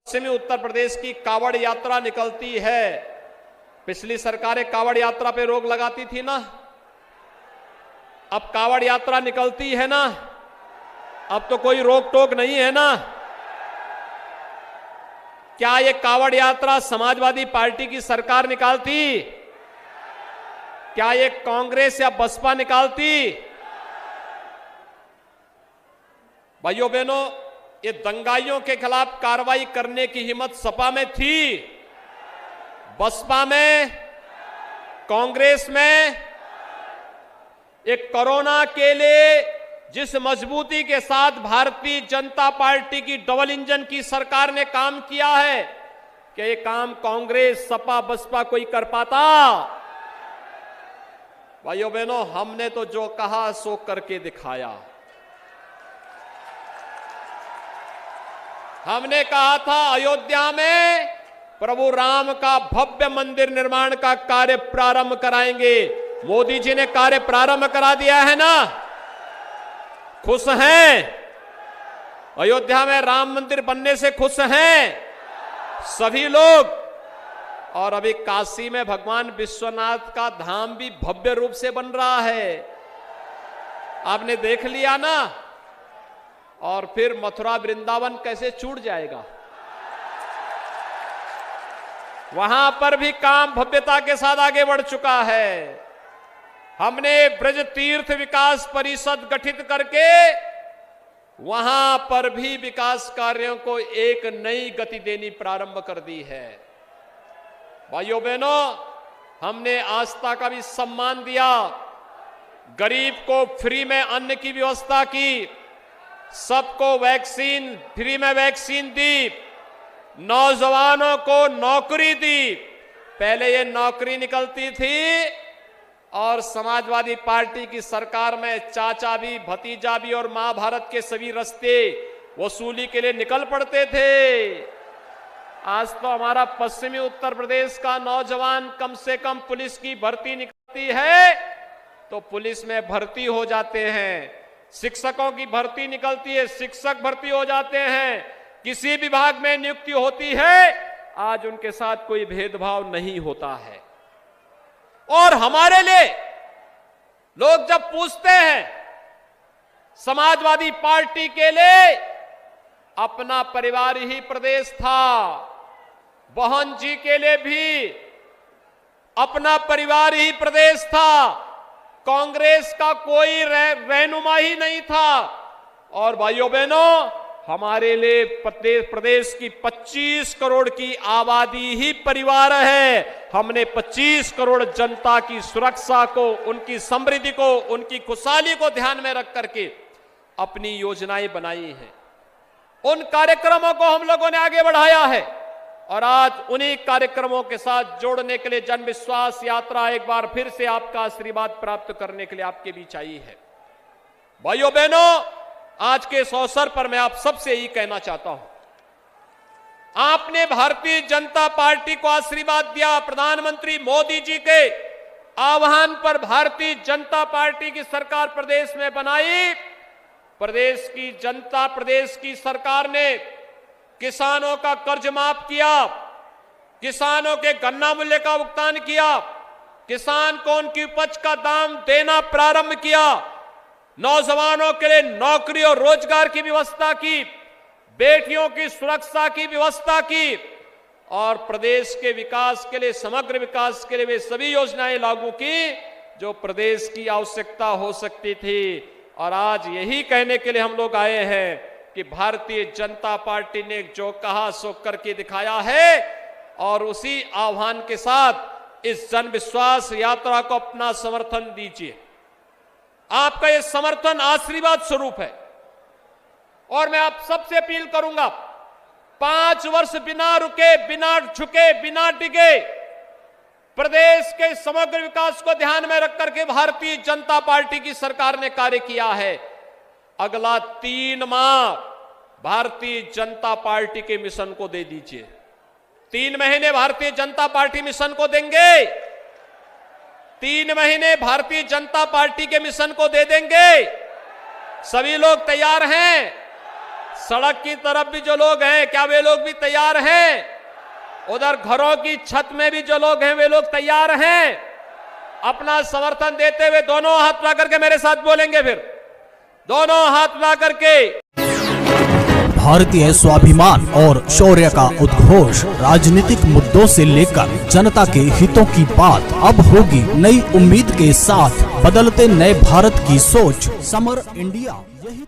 पश्चिमी उत्तर प्रदेश की कावड़ यात्रा निकलती है। पिछली सरकारें कावड़ यात्रा पे रोक लगाती थी ना, अब कावड़ यात्रा निकलती है ना, अब तो कोई रोक टोक नहीं है ना। क्या ये कावड़ यात्रा समाजवादी पार्टी की सरकार निकालती? क्या ये कांग्रेस या बसपा निकालती? भाइयों बहनों, ये दंगाइयों के खिलाफ कार्रवाई करने की हिम्मत सपा में थी, बसपा में, कांग्रेस में। एक कोरोना के लिए जिस मजबूती के साथ भारतीय जनता पार्टी की डबल इंजन की सरकार ने काम किया है, क्या ये काम कांग्रेस, सपा, बसपा कोई कर पाता? भाइयों बहनों, हमने तो जो कहा सो करके दिखाया। हमने कहा था अयोध्या में प्रभु राम का भव्य मंदिर निर्माण का कार्य प्रारंभ कराएंगे। मोदी जी ने कार्य प्रारंभ करा दिया है ना, खुश हैं? अयोध्या में राम मंदिर बनने से खुश हैं सभी लोग। और अभी काशी में भगवान विश्वनाथ का धाम भी भव्य रूप से बन रहा है, आपने देख लिया ना। और फिर मथुरा वृंदावन कैसे छूट जाएगा? वहां पर भी काम भव्यता के साथ आगे बढ़ चुका है। हमने ब्रज तीर्थ विकास परिषद गठित करके वहां पर भी विकास कार्यों को एक नई गति देनी प्रारंभ कर दी है। भाइयों बहनों, हमने आस्था का भी सम्मान दिया, गरीब को फ्री में अन्न की व्यवस्था की, सबको वैक्सीन, फ्री में वैक्सीन दी, नौजवानों को नौकरी दी। पहले ये नौकरी निकलती थी और समाजवादी पार्टी की सरकार में चाचा भी, भतीजा भी और महाभारत के सभी रास्ते वसूली के लिए निकल पड़ते थे। आज तो हमारा पश्चिमी उत्तर प्रदेश का नौजवान कम से कम पुलिस की भर्ती निकलती है तो पुलिस में भर्ती हो जाते हैं, शिक्षकों की भर्ती निकलती है, शिक्षक भर्ती हो जाते हैं, किसी विभाग में नियुक्ति होती है, आज उनके साथ कोई भेदभाव नहीं होता है। और हमारे लिए लोग जब पूछते हैं, समाजवादी पार्टी के लिए अपना परिवार ही प्रदेश था, बहन जी के लिए भी अपना परिवार ही प्रदेश था, कांग्रेस का कोई रहनुमा ही नहीं था। और भाइयों बहनों, हमारे लिए प्रदेश की 25 करोड़ की आबादी ही परिवार है। हमने 25 करोड़ जनता की सुरक्षा को, उनकी समृद्धि को, उनकी खुशहाली को ध्यान में रख करके अपनी योजनाएं बनाई हैं। उन कार्यक्रमों को हम लोगों ने आगे बढ़ाया है और आज उन्हीं कार्यक्रमों के साथ जोड़ने के लिए जन विश्वास यात्रा एक बार फिर से आपका आशीर्वाद प्राप्त करने के लिए आपके बीच आई है। भाइयों बहनों, आज के इस अवसर पर मैं आप सबसे यही कहना चाहता हूं, आपने भारतीय जनता पार्टी को आशीर्वाद दिया। प्रधानमंत्री मोदी जी के आह्वान पर भारतीय जनता पार्टी की सरकार प्रदेश में बनाई। प्रदेश की जनता, प्रदेश की सरकार ने किसानों का कर्ज माफ किया, किसानों के गन्ना मूल्य का भुगतान किया, किसान को उनकी उपज का दाम देना प्रारंभ किया, नौजवानों के लिए नौकरी और रोजगार की व्यवस्था की, बेटियों की सुरक्षा की व्यवस्था की और प्रदेश के विकास के लिए, समग्र विकास के लिए वे सभी योजनाएं लागू की जो प्रदेश की आवश्यकता हो सकती थी। और आज यही कहने के लिए हम लोग आए हैं कि भारतीय जनता पार्टी ने जो कहा सो करके दिखाया है और उसी आह्वान के साथ इस जन विश्वास यात्रा को अपना समर्थन दीजिए। आपका ये समर्थन आशीर्वाद स्वरूप है और मैं आप सबसे अपील करूंगा, 5 वर्ष बिना रुके, बिना झुके, बिना डिगे प्रदेश के समग्र विकास को ध्यान में रख करके भारतीय जनता पार्टी की सरकार ने कार्य किया है। अगला 3 माह भारतीय जनता पार्टी के मिशन को दे दीजिए। 3 महीने भारतीय जनता पार्टी मिशन को देंगे, 3 महीने भारतीय जनता पार्टी के मिशन को दे देंगे। सभी लोग तैयार हैं? सड़क की तरफ भी जो लोग हैं, क्या वे लोग भी तैयार हैं? उधर घरों की छत में भी जो लोग हैं, वे लोग तैयार हैं अपना समर्थन देते हुए? दोनों हाथ उठा करके मेरे साथ बोलेंगे, फिर दोनों हाथ उठा करके। भारतीय स्वाभिमान और शौर्य का उद्घोष, राजनीतिक मुद्दों से लेकर जनता के हितों की बात अब होगी नई उम्मीद के साथ, बदलते नए भारत की सोच, समर इंडिया, यही